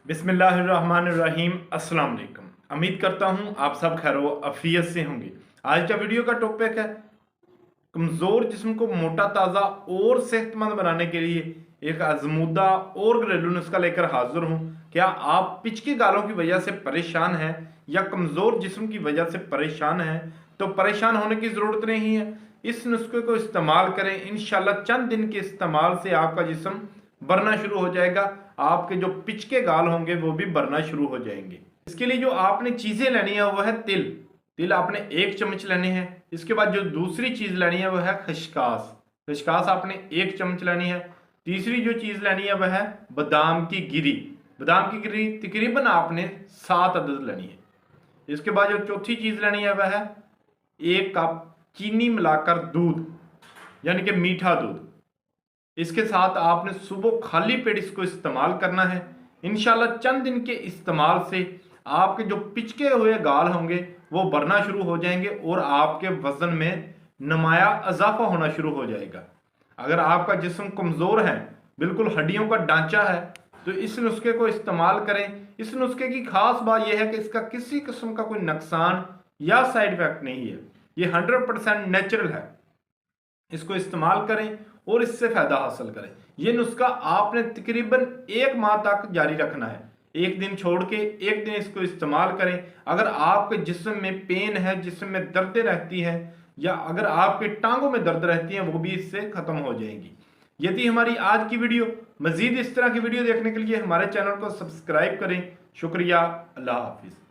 बिस्मिल्लाहिर्रहमानिर्रहीम। अस्सलाम वालेकुम। उम्मीद करता हूँ आप सब खैर व आफियत से होंगे। आज का वीडियो का टॉपिक है कमज़ोर जिस्म को मोटा ताज़ा और सेहतमंद बनाने के लिए एक आजमूदा और घरेलू नुस्खा लेकर हाजिर हूँ। क्या आप पिचके गालों की वजह से परेशान हैं या कमज़ोर जिस्म की वजह से परेशान हैं? तो परेशान होने की ज़रूरत नहीं है। इस नुस्खे को इस्तेमाल करें, इंशाल्लाह चंद दिन के इस्तेमाल से आपका जिस्म बढ़ना शुरू हो जाएगा। आपके जो पिचके गाल होंगे वो भी बढ़ना शुरू हो जाएंगे। इसके लिए जो आपने चीज़ें लेनी है वो है तिल। तिल आपने 1 चम्मच लेने हैं। इसके बाद जो दूसरी चीज़ लेनी है वह है खसकास। खसकास आपने 1 चम्मच लेनी है। तीसरी जो चीज़ लेनी है वह है बादाम की गिरी। बादाम की गिरी तकरीबन आपने 7 अदद लेनी है। इसके बाद जो चौथी चीज़ लेनी है वह है 1 कप चीनी मिलाकर दूध, यानी कि मीठा दूध। इसके साथ आपने सुबह खाली पेट इसको इस्तेमाल करना है। इंशाल्लाह चंद दिन के इस्तेमाल से आपके जो पिचके हुए गाल होंगे वो बढ़ना शुरू हो जाएंगे और आपके वजन में नुमाया इजाफा होना शुरू हो जाएगा। अगर आपका जिस्म कमज़ोर है, बिल्कुल हड्डियों का ढांचा है, तो इस नुस्खे को इस्तेमाल करें। इस नुस्खे की खास बात यह है कि इसका किसी किस्म का कोई नुकसान या साइड इफेक्ट नहीं है। ये 100% नेचुरल है। इसको इस्तेमाल करें और इससे फायदा हासिल करें। यह नुस्खा आपने तकरीबन 1 माह तक जारी रखना है। एक दिन छोड़ के एक दिन इसको इस्तेमाल करें। अगर आपके जिस्म में पेन है, जिस्म में दर्दें रहती हैं, या अगर आपके टांगों में दर्द रहती हैं, वो भी इससे खत्म हो जाएंगी। यदि हमारी आज की वीडियो, मजीद इस तरह की वीडियो देखने के लिए हमारे चैनल को सब्सक्राइब करें। शुक्रिया। अल्लाह हाफिज़।